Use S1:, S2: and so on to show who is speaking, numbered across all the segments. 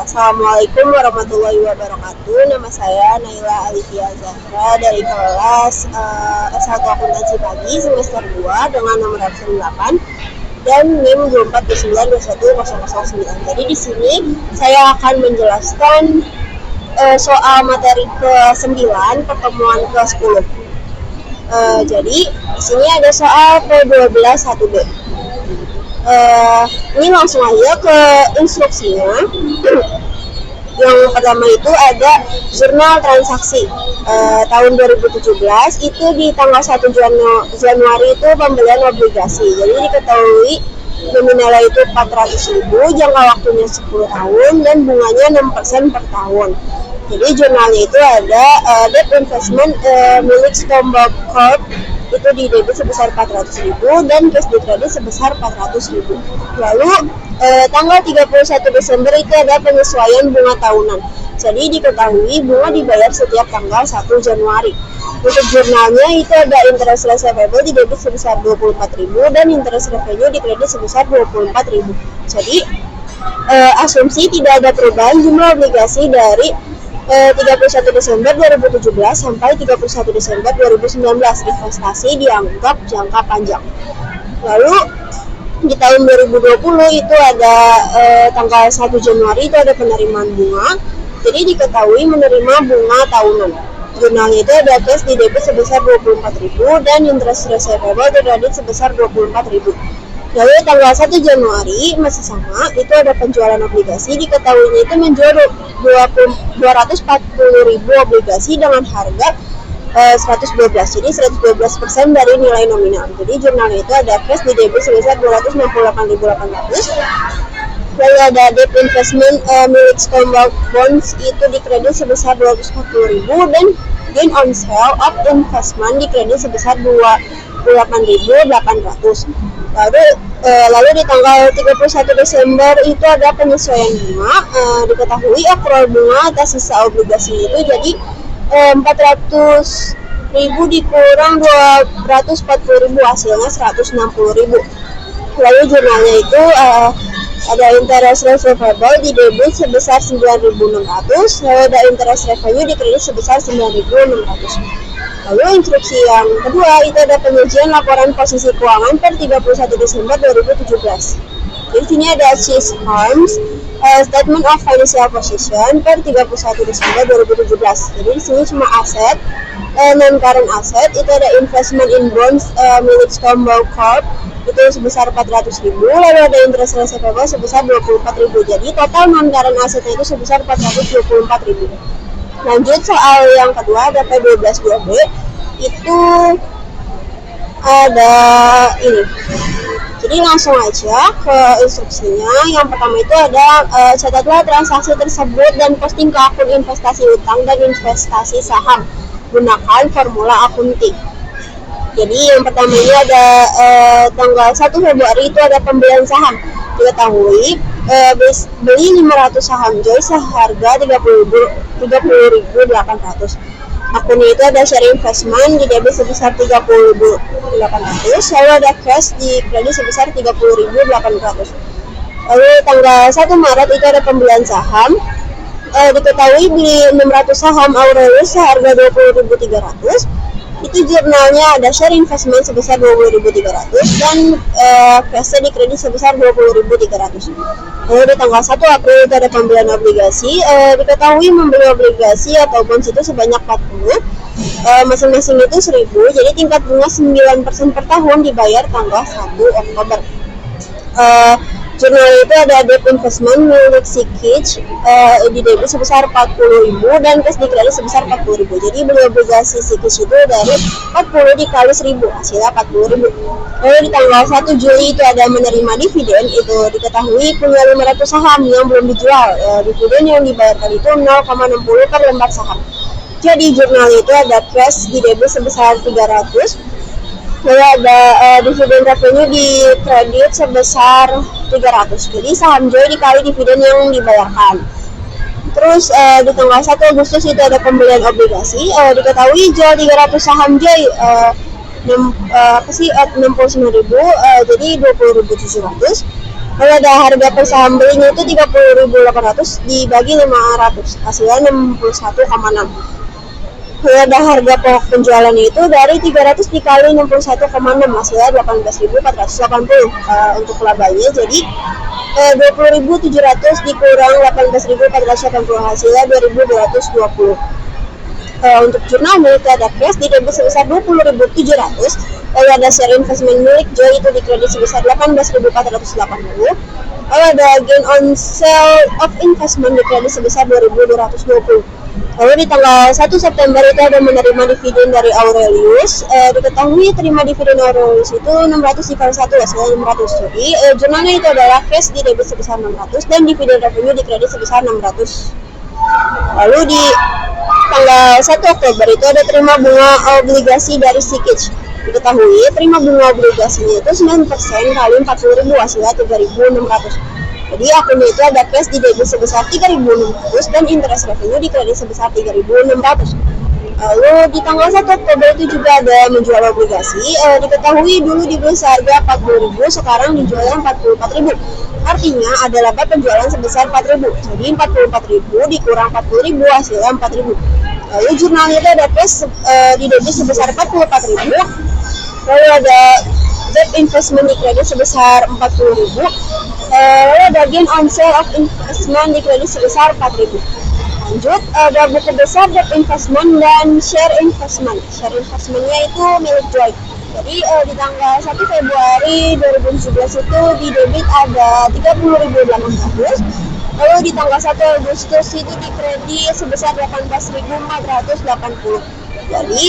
S1: Assalamualaikum warahmatullahi wabarakatuh. Nama saya Naila Alifia Zahra dari kelas S1 Akuntansi Pagi semester 2 dengan nomor absen 8 dan NIM 2429210009. Jadi di sini saya akan menjelaskan soal materi ke-9 pertemuan ke-10. Jadi di sini ada soal ke-12 1B. Ini langsung aja ke instruksinya. Yang pertama itu ada jurnal transaksi tahun 2017 itu di tanggal 1 Januari itu pembelian obligasi. Jadi diketahui nominalnya itu 400.000, jangka waktunya 10 tahun dan bunganya 6% per tahun. Jadi jurnalnya itu ada debt investment milik Stombok Corp itu di debit sebesar 400.000 dan cash di kredit sebesar 400.000. Lalu tanggal 31 Desember itu ada penyesuaian bunga tahunan. Jadi diketahui bunga dibayar setiap tanggal 1 Januari. Untuk jurnalnya itu ada interest receivable di debit sebesar 24.000 dan interest revenue di kredit sebesar 24.000. Jadi asumsi tidak ada perubahan jumlah obligasi dari 31 Desember 2017 sampai 31 Desember 2019. Investasi dianggap jangka panjang. Lalu di tahun 2020 itu ada tanggal 1 Januari itu ada penerimaan bunga. Jadi diketahui menerima bunga tahunan. Jurnalnya itu ada cash di debit sebesar 24.000 dan interest receivable di kredit sebesar 24.000. Lalu tanggal 1 Januari masih sama, itu ada penjualan obligasi. Diketahuinya itu menjual 240.000 obligasi dengan harga 112, jadi 112% dari nilai nominal. Jadi jurnalnya itu ada cash di debit sebesar 268.800. Lalu ada debt investment milik Stombok Bonds itu di kredit sebesar 240.000 dan gain on sale of investment di kredit sebesar 28.800. Lalu di tanggal 31 Desember itu ada penyesuaian bunga. Diketahui accrual bunga atas sisa obligasi itu jadi 400.000 dikurang 240.000, hasilnya 160.000. Lalu jurnalnya itu ada interest receivable di debit sebesar 9.600, lalu ada interest revenue di kredit sebesar 9.600. Lalu instruksi yang kedua itu ada penyajian laporan posisi keuangan per 31 Desember 2017. Di sini ada Swiss Farms Statement of Financial Position per 31 Desember 2017. Jadi di sini cuma aset, non current asset itu ada investment in bonds milik Stombok Corp itu sebesar 400.000, lalu ada interest receivable sebesar 24.000. Jadi total non current asetnya itu sebesar 424.000. Lanjut soal yang kedua ada P12 2B itu ada ini. Jadi langsung aja ke instruksinya. Yang pertama itu ada catatlah transaksi tersebut dan posting ke akun investasi utang dan investasi saham gunakan formula akunting. Jadi yang pertama ini ada tanggal 1 Februari itu ada pembelian saham. Diketahui beli 500 saham Joy seharga 30.800. Akunnya itu ada share investment di debit sebesar 30.800, lalu ada cash di kredit sebesar 30.800. Lalu tanggal 1 Maret itu ada pembelian saham. Diketahui beli 600 saham Aurelius seharga 20.300. Itu jurnalnya ada share investment sebesar 20.300 dan cash di kredit sebesar 20.300. Lalu di tanggal 1 April itu ada pembelian obligasi. Diketahui membeli obligasi atau bonds itu sebanyak 40, masing-masing itu 1.000, jadi tingkat bunga 9% per tahun dibayar tanggal 1 Oktober. Jurnal itu ada debt investment milik Sikich di debit sebesar 40.000 dan cash di kredit sebesar 40.000. Jadi beli obligasi Sikich itu dari 40 dikali 1.000, hasilnya 40.000. Lalu di tanggal 1 Juli itu ada menerima dividen. Itu diketahui punya 500 saham yang belum dijual. Dividen yang dibayarkan itu 0,60 per lembar saham. Jadi jurnal itu ada cash di debit sebesar 300. Lalu ada dividen revenue di kredit sebesar 300. Jadi saham Joy dikali dividen yang dibayarkan. Terus di tanggal 1 Agustus itu ada pembelian obligasi. Diketahui jual 300 saham Joy 69.000, jadi 20.700. Kalau ada harga per saham belinya itu 30.800 dibagi 500, hasilnya 61,6. Kalau ada harga pokok penjualannya itu dari 300 dikali 61,6, hasilnya 18.480. Untuk labanya jadi 20.700 dikurang 18.480, hasilnya 2.220. Untuk jurnal milik ada cash di debit sebesar 20.700. Lalu ada share investment milik Joy itu di kredit sebesar 18.480. Lalu ada gain on sale of investment di kredit sebesar 2.220. Lalu di tanggal 1 September itu ada menerima dividen dari Aurelius. Diketahui terima dividen Aurelius itu 600 dikali 1, hasilnya 500. Jadi jurnalnya itu adalah cash di debit sebesar 600 dan dividen revenue di kredit sebesar 600. Lalu di tanggal 1 Oktober itu ada terima bunga obligasi dari Sikich. Diketahui terima bunga obligasinya itu 9% kali 40.000, hasilnya 3.600. Jadi akunnya itu ada cash di debit sebesar 3.600 dan interest revenue di kredit sebesar 3.600. Lalu di tanggal 1 Oktober itu juga ada menjual obligasi. Diketahui dulu dibeli seharga 40.000, sekarang dijualnya 44.000. Artinya ada laba penjualan sebesar 4.000. Jadi 44.000 dikurang 40.000, hasilnya 4.000. Lalu jurnalnya itu ada cash di debit sebesar 44.000. Lalu ada debt investment di kredit sebesar 40.000. Lalu ada gain on sale of investment di kredit sebesar 4.000. Lanjut, ada buku besar debt investment dan share investment. Share investmentnya itu milik Joy. Jadi di tanggal 1 Februari 2017 itu di debit ada 30.800. Lalu di tanggal 1 Agustus itu di kredit sebesar 18.480. Jadi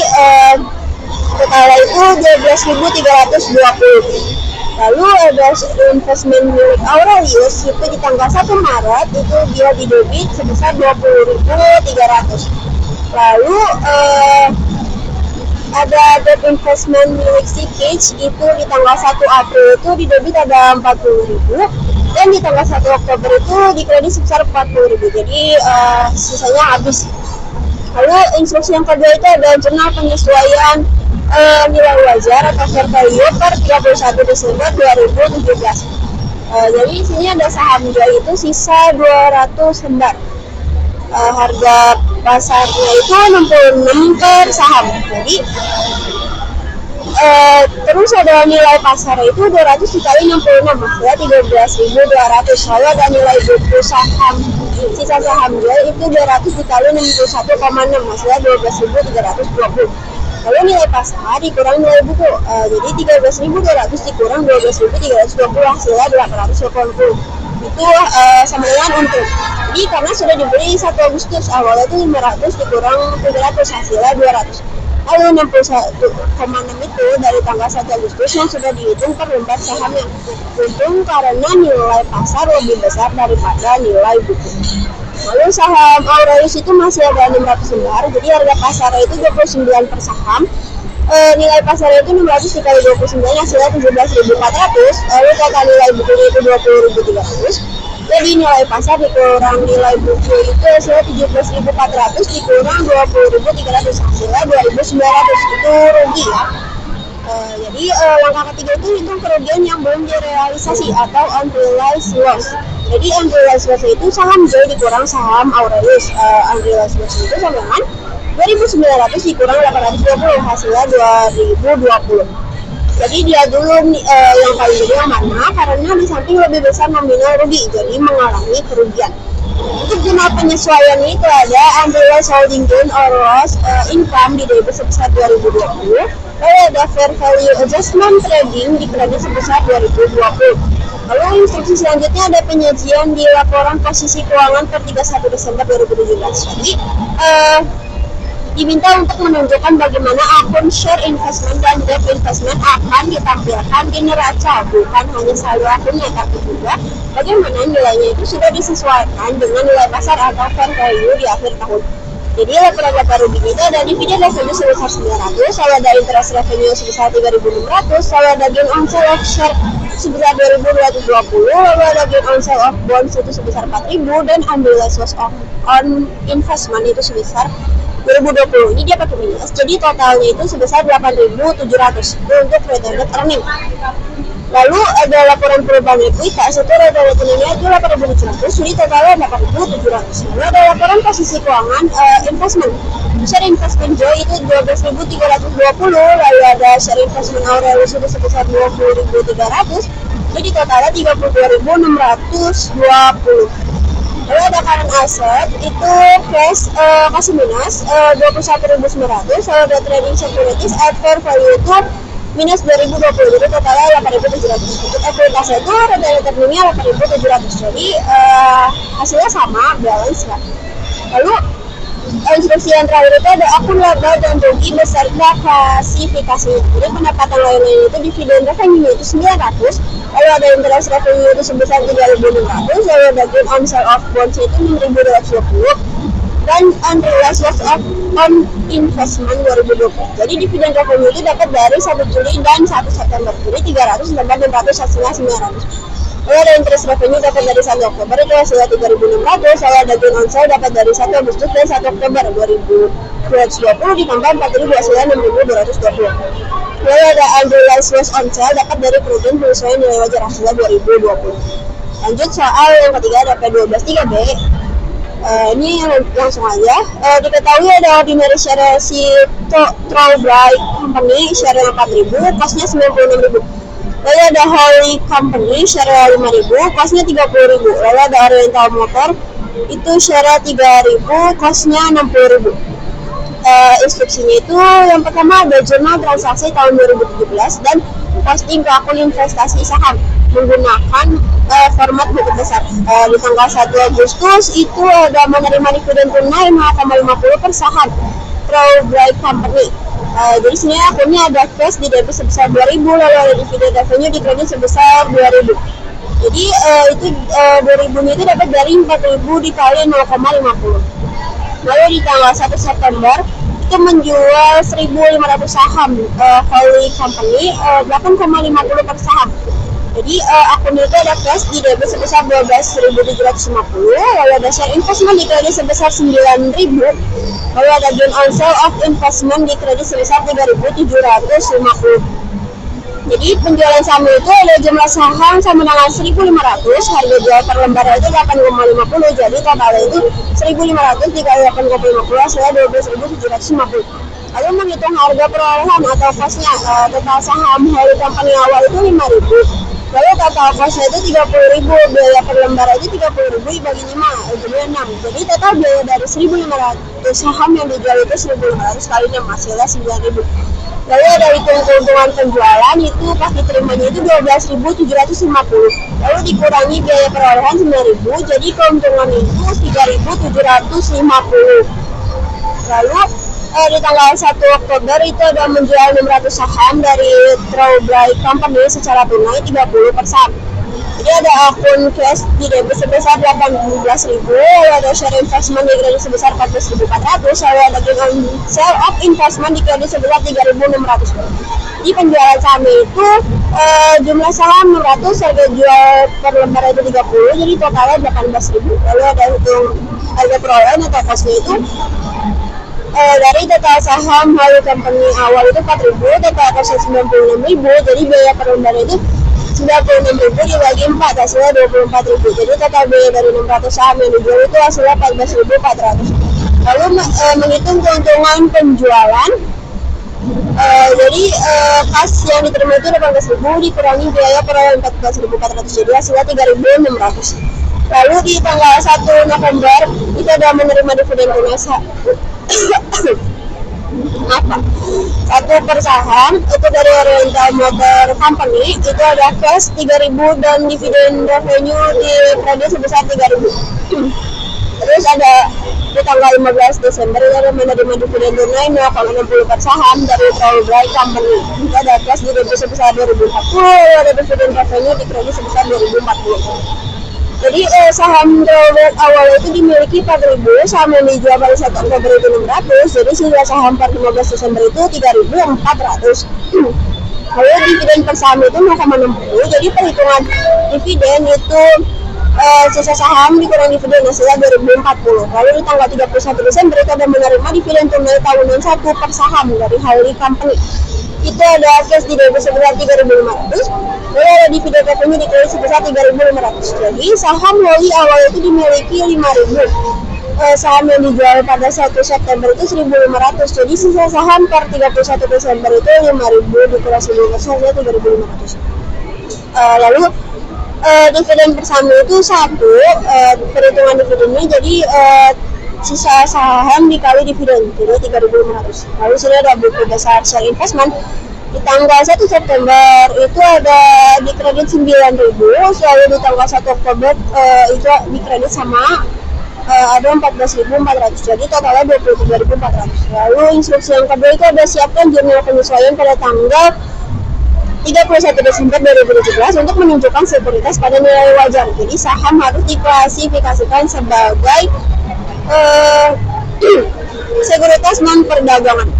S1: totalnya itu 12.320. Lalu ada investment milik Aurelius itu di tanggal 1 Maret itu dia di debit sebesar 20.300. Lalu ada debt investment milik Sikich itu di tanggal 1 April itu di debit ada 40.000 dan di tanggal 1 Oktober itu di kredit sebesar 40.000. Jadi sisanya habis. Lalu instruksi yang kedua itu ada jurnal penyesuaian nilai wajar atau fair value per 31 Desember 2017. Jadi isinya ada saham Joy itu sisa 200 lembar. Harga pasarnya itu 66 per saham. Jadi terus ada nilai pasar itu 200 dikali 66, maksudnya 13.200. Lalu ada nilai buku saham sisa saham Joy itu 200 dikali 61,6, maksudnya 12.320. Lalu nilai pasar dikurang nilai buku, jadi 13.200 dikurang 12.320, hasilnya 880. Itu sama dengan untung. Jadi karena sudah dibeli 1 Agustus, awalnya itu 500 dikurang 300, hasilnya 200. Lalu 61,6 itu dari tanggal 1 Agustus yang sudah dihitung per lembar sahamnya. Untung karena nilai pasar lebih besar daripada nilai buku. Lalu saham Aurelius itu masih ada 600 lembar, jadi harga pasarnya itu 29 per saham. Nilai pasarnya itu 600 dikali 29, hasilnya 17.400. Lalu total nilai bukunya itu 20.300. Jadi nilai pasar dikurang nilai buku itu hasilnya 17.400 dikurang 20.300, hasilnya 2.900. Itu rugi ya. Jadi langkah ketiga itu hitung kerugian yang belum direalisasi atau unrealized loss. Jadi unrealized loss itu saham Joy dikurang saham Aurelius. Unrealized loss itu sama dengan 2.900 dikurang 820, hasilnya 2020. Jadi dia dulu yang paling gede yang mana, karena di samping lebih besar nominal rugi, jadi mengalami kerugian. Untuk jurnal penyesuaian itu ada unrealized holding gain or loss income di debit sebesar 2020. Lalu ada fair value adjustment trading di kredit sebesar 2020. Lalu instruksi selanjutnya ada penyajian di laporan posisi keuangan per 31 Desember 2017. Jadi diminta untuk menunjukkan bagaimana akun share investment dan debt investment akan ditampilkan di neraca, bukan hanya saldo akunnya, tapi juga bagaimana nilainya itu sudah disesuaikan dengan nilai pasar atau fair value di akhir tahun. Jadi laporan data rugi itu ada dividen revenue sebesar 900, lalu ada interest revenue sebesar 3.600, lalu ada gain on sale of share sebesar 2.220, lalu ada gain on sale of bonds itu sebesar 4.000, dan unrealized loss on investment itu sebesar 2020 ini dia pakai minus, jadi totalnya itu sebesar 8.700 itu untuk retained earning. Lalu ada laporan perubahan ekuitas, itu retained earningnya itu 8.700, jadi totalnya 8.700. Lalu ada laporan posisi keuangan investment, share investment Joy itu 12.320, lalu ada share investment Aurelius itu sebesar 20.300, jadi totalnya 32.620. Lalu ada current asset itu cash kasih minus 21.900, lalu ada trading securities at fair value itu minus 2020, jadi totalnya 8.700. Untuk ekuitasnya itu retained earningnya 8.700, jadi hasilnya sama, balance lah. Lalu instruksi yang terakhir itu ada akun laba dan rugi beserta klasifikasi. Jadi pendapatan lain-lain itu dividen revenue itu 900, lalu ada interest revenue itu sebesar 3.600, lalu ada gain on sale of bonds itu 6.220, dan unrealized loss on investment 2020. Jadi dividen revenue itu dapat dari 1 Juli dan 1 September. Jadi 300 tambah 600 hasilnya 900. Lalu ada interest revenue dapat dari 1 Oktober itu hasilnya 3.600, lalu ada gain on sale dapat dari 1 Agustus dan 1 Oktober 2020 ditambah 4.000 hasilnya 6.220. Lalu ada unrealized loss on sale dapat dari kerugian penyesuaian nilai wajar hasilnya 2020. Lanjut soal yang ketiga ada P12 3B. Ini langsung aja. Diketahui ada ordinary share si Trowbridge Company share 4.000, costnya 96.000. Lalu ada Holy Company share 5.000, costnya 30.000. Lalu ada Oriental Motor itu share 3.000, costnya 60.000. Instruksinya itu yang pertama ada jurnal transaksi tahun 2017 dan posting ke akun investasi saham menggunakan format buku besar. Di tanggal 1 Agustus itu ada menerima dividen tunai 0,50 per saham Trowbridge Company. Jadi sini akunnya ada cash di debit sebesar 2.000, lalu ada dividen revenue di kredit sebesar 2.000. Jadi itu 2.000 itu dapat dari 4.000 dikali 0,50. Lalu di tanggal 1 September itu menjual 1.500 saham Holy Company 8,50 per saham. Jadi akun itu ada cash di debit sebesar 12.750, lalu ada share investment di kredit sebesar 9.000, lalu ada gain on sale of investment di kredit sebesar 3.750. Jadi penjualan saham itu ada jumlah saham sama dengan 1.500, harga jual per lembar itu 8,50, jadi totalnya itu 1.500 dikali 8,50 hasilnya 12.750. Lalu menghitung harga perolehan atau costnya, total saham Holy Company awal itu 5.000. Lalu total costnya itu 30.000, biaya per lembar itu 30.000 dibagi 5, jadi 6. Jadi total biaya dari 1.500 saham yang dijual itu 1.500 kali 6, hasilnya 9.000. Lalu ada hitung keuntungan penjualan itu pas diterimanya itu 12.750. Lalu dikurangi biaya perolehan 9.000, jadi keuntungan itu 3.750. Lalu di tanggal 1 Oktober itu ada menjual 600 saham dari Trowbridge Company secara tunai 30 per saham. Jadi ada akun cash di debit sebesar 18.000, lalu ada share investment di kredit sebesar 14.400, lalu ada gain on sale of investment di kredit sebesar 3.600. Di penjualan saham itu jumlah saham 600, harga jual per lembar itu 30, jadi totalnya 18.000. Lalu ada hitung harga perolehan atau costnya itu dari total saham Holy Company awal itu 4.000, total costnya 96.000, jadi biaya per lembar itu 96.000 dibagi 4 hasilnya 24.000. Jadi total biaya dari 600 saham yang dijual itu hasilnya 14.400. Lalu menghitung keuntungan penjualan, jadi pas yang diterima itu 18.000 dikurangi biaya perolehan 14.400, jadi hasilnya 3.600. Lalu di tanggal 1 November itu ada menerima dividen tunai satu per saham itu dari Oriental Motor Company, itu ada cash 3.000 dan dividen revenue di kredit sebesar 3.000. Terus ada di tanggal 15 Desember itu ada menerima dividen tunai 0,60 per saham dari Trowbridge Company, itu ada cash di debit sebesar 2.040, ada dividen revenue di kredit sebesar 2.040. Jadi saham Trowbridge awal itu dimiliki 4.000, saham yang dijual pada 1 Oktober itu 600, jadi sehingga saham per 15 Desember itu 3.400. Lalu dividen per saham itu 0,60, jadi perhitungan dividen itu sisa saham dikurang dividen hasilnya 2040. Lalu di tanggal 31 Desember itu ada menerima dividen tunai tahunan 1 per saham dari Harley Company. Itu ada cash di debit sebesar 3.500, lalu ada dividen revenue di kredit sebesar 3.500. Jadi saham Loli awal itu dimiliki 5.000. Saham yang dijual pada 1 September itu 1.500. Jadi sisa saham per 31 Desember itu 5.000 dikurang 1.000%, jadi 3.500. Lalu dividen bersama itu 1, perhitungan dividennya jadi sisa saham dikali dividen, jadi 3.500. Lalu sini ada buku dasar share investment. Di tanggal 1 September itu ada dikredit 9.000, lalu di tanggal 1 Oktober itu dikredit sama ada 14.400, jadi totalnya 23.400. Lalu instruksi yang kedua itu ada siapkan jurnal penyesuaian pada tanggal 31 Desember 2017 untuk menunjukkan sekuritas pada nilai wajar. Jadi saham harus diklasifikasikan sebagai sekuritas non perdagangan.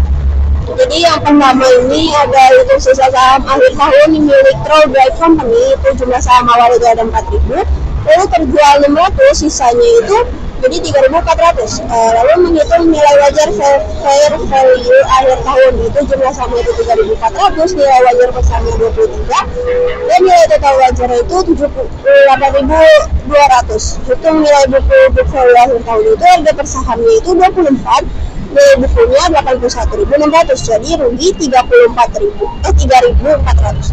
S1: Jadi yang pertama ini ada itu sisa saham akhir tahun milik Troll Bright Company, itu jumlah saham awal itu ada 4.000, lalu terjual 600, sisanya itu jadi 3.400. Lalu menghitung nilai wajar fair value akhir tahun, itu jumlah saham itu 3.400, nilai wajar per saham 23, dan nilai total wajar itu 78.200. Hitung nilai book value akhir tahun itu harga per sahamnya itu 24, nilai bukunya 81.600, jadi rugi 3.400.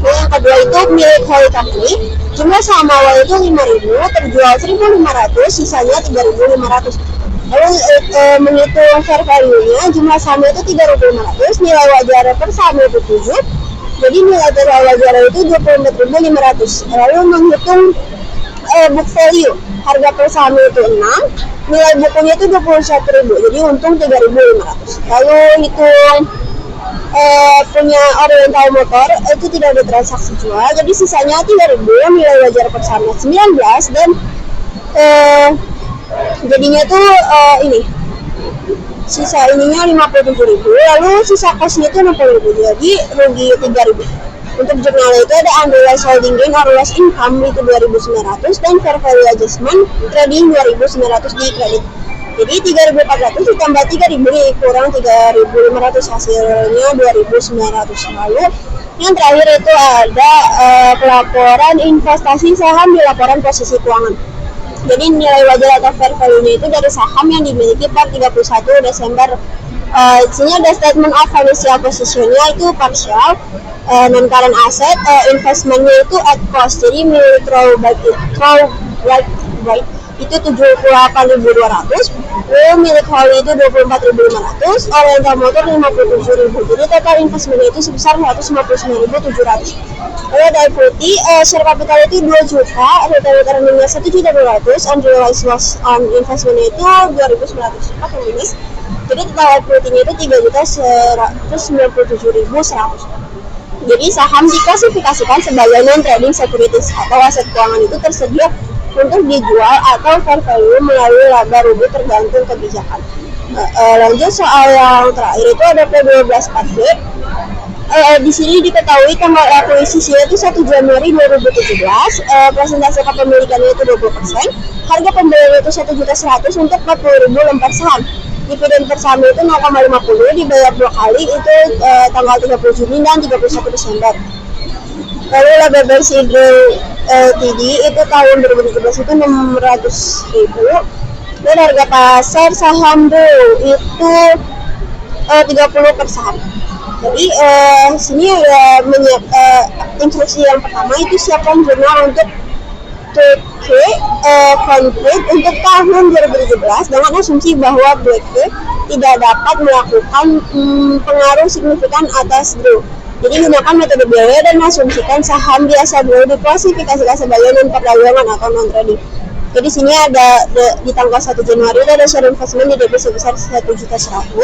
S1: Nah, yang kedua itu milik Harley Company, jumlah saham awal itu 5.000, terjual 1.500, sisanya 3.500. Lalu menghitung fair value-nya, jumlah saham itu 3.500, nilai wajar per saham itu 7, jadi nilai total wajar itu 24.500. Lalu menghitung book value, harga per saham itu 6, nilai bukunya itu 21.000, jadi untung 3.500. Lalu hitung punya Oriental Motor itu tidak ada transaksi jual, jadi sisanya 3.000, nilai wajar per sahamnya 19, dan jadinya tuh ini sisa ininya 57.000, lalu sisa costnya itu 60.000, jadi rugi 3.000. Untuk jurnal itu ada unrealized holding gain or loss income itu 2.900, dan fair value adjustment trading 2.900 di kredit. Jadi 3.400 ditambah 3.000 kurang 3.500, hasilnya 2.900. Lalu yang terakhir itu ada pelaporan investasi saham di laporan posisi keuangan. Jadi nilai wajar atau fair value-nya itu dari saham yang dimiliki per 31 Desember. Sini ada statement of financial position-nya itu partial, non-current asset, investment-nya itu at cost. Jadi milik Troll Bright itu 78.200, lalu milik Harley itu 24.500, Oriental Motor 57.000, jadi total investment itu sebesar 159.700. Lalu ada equity, share capital itu 2 juta, retail earningnya 1.200.000, unrealized loss on investment itu 2.900, atau minus, jadi total equity-nya itu 3.197.100. Jadi saham diklasifikasikan sebagai non-trading securities atau aset keuangan itu tersedia untuk dijual atau fair value melalui laba rugi tergantung kebijakan. Lanjut soal yang terakhir itu ada P12/4B. Di sini diketahui tanggal akuisisinya itu 1 Januari 2017, presentasi kepemilikannya itu 20%, harga pembelian itu 1.100.000 untuk 40.000 lembar saham. Dividen per saham itu 0,50, dibayar 2 kali, itu tanggal 30 Juni dan 31 Desember. Lalu laba bersih TD itu tahun 2017 itu 600.000, dan harga pasar saham itu 30 per saham. Jadi sini ada instruksi yang pertama itu siapkan jurnal untuk konflik untuk tahun 2017 dengan asumsi bahwa BK tidak dapat melakukan pengaruh signifikan atas Drew. Jadi gunakan metode biaya dan asumsikan saham biasa dulu diklasifikasikan sebagai non-perdagangan atau non-trading. Jadi sini ada di tanggal 1 Januari itu ada share investment di debit sebesar 1.100.000,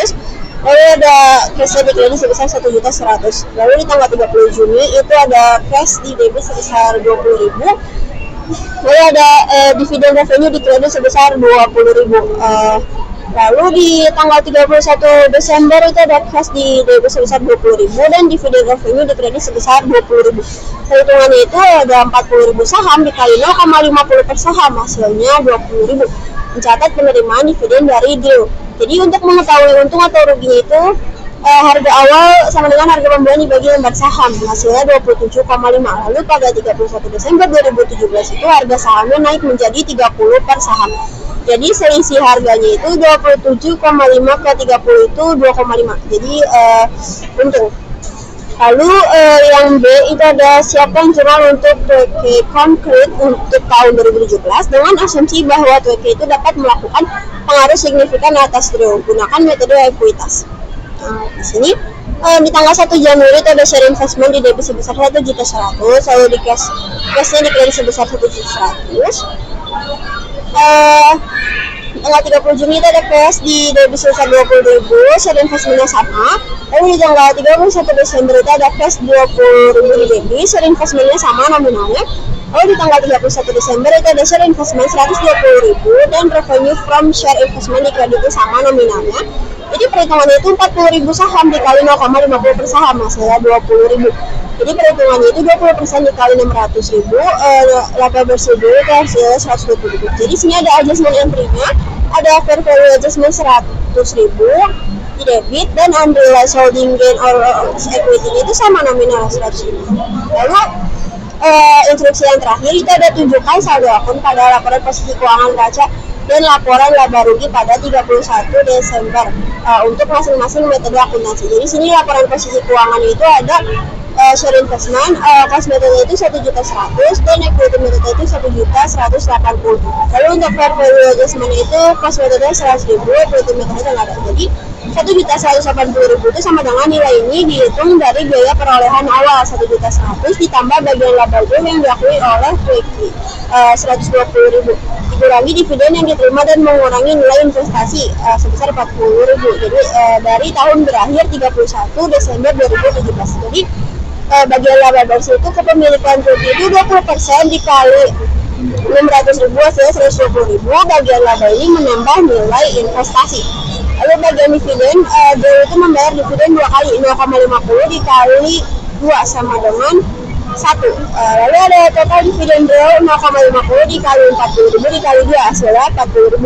S1: lalu ada cash di kredit sebesar 1.100.000. Lalu di tanggal 30 Juni itu ada cash di debit sebesar 20.000, lalu ada dividen revenue di kredit sebesar 20.000. Lalu di tanggal 31 Desember itu ada cash di debit sebesar 20.000 dan dividen revenue di kredit sebesar 20.000. Perhitungannya itu ada 40.000 saham dikali 0,50 per saham, hasilnya 20.000. Mencatat penerimaan dividen dari deal. Jadi untuk mengetahui untung atau ruginya itu harga awal sama dengan harga pembelian dibagi lembar saham, hasilnya 27,5. Lalu pada 31 Desember 2017 itu harga sahamnya naik menjadi 30 per saham. Jadi selisih harganya itu 27,5 ke 30 itu 2,5. Jadi untung. Lalu yang B itu ada siapkan jurnal untuk Tweke konkret untuk tahun 2017 dengan asumsi bahwa Tweke itu dapat melakukan pengaruh signifikan atas trio. Gunakan metode ekuitas. Nah, di sini di tanggal 1 Januari itu ada share investment di debit sebesar 1.100.000, lalu di cashnya di kredit sebesar 1.100.000. Tanggal 30 Juni itu ada cash di debit sebesar 20.000, share investmentnya sama. Lalu di tanggal 31 Desember itu ada cash 20.000 di debit, share investmentnya sama nominalnya. Lalu di tanggal 31 Desember itu ada share investment 120.000 dan revenue from share investment di kreditnya sama nominalnya. Jadi perhitungannya itu 40.000 saham dikali 0,50 per saham, hasilnya 20.000. Jadi perhitungannya itu 20% dikali 600.000, 18.000 itu hasilnya 120.000. Jadi sini ada adjustment entry-nya, ada fair value adjustment 100.000 di debit dan unrealized holding gain or equity itu sama nominal 100.000. Lalu instruksi yang terakhir itu ada tunjukkan saldo akun pada laporan posisi keuangan neraca dan laporan laba rugi pada 31 Desember untuk masing-masing metode akuntansi. Jadi sini laporan posisi keuangan itu ada share investment, cost metode itu 1.100.000 dan equity metode itu 1.180.000. Lalu untuk fair value adjustment itu cost metode 100.000, equity metode nggak ada. Jadi 1.180.000 itu sama dengan nilai ini dihitung dari biaya perolehan awal 1.100.000 ditambah bagian laba yang diakui oleh Tweke 120.000 dikurangi dividen yang diterima dan mengurangi nilai investasi sebesar 40.000. Jadi dari tahun berakhir 31 Desember 2017. Jadi bagian laba bersih itu kepemilikan Tweke itu 20% dikali 600.000 hasilnya 120.000. Bagian laba ini menambah nilai investasi. Lalu bagian dividen, dia itu membayar dividen 2 kali, 0,50 dikali 2 sama dengan 1. Lalu ada total dividen draw 0,50 dikali 40.000 dikali 2, hasilnya 40.000.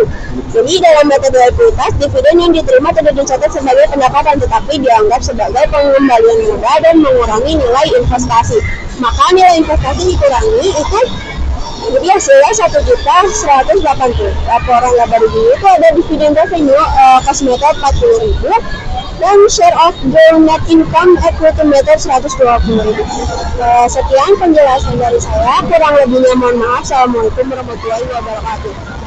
S1: Jadi dalam metode ekuitas, dividen yang diterima tidak dicatat sebagai pendapatan tetapi dianggap sebagai pengembalian modal dan mengurangi nilai investasi. Maka nilai investasi dikurangi itu jadi hasilnya 1.180.000. Laporan laba rugi itu ada dividen revenue cost method 40.000 dan share of gain net income equity method 120.000. Sekian penjelasan dari saya, kurang lebihnya mohon maaf. Assalamualaikum warahmatullahi wabarakatuh.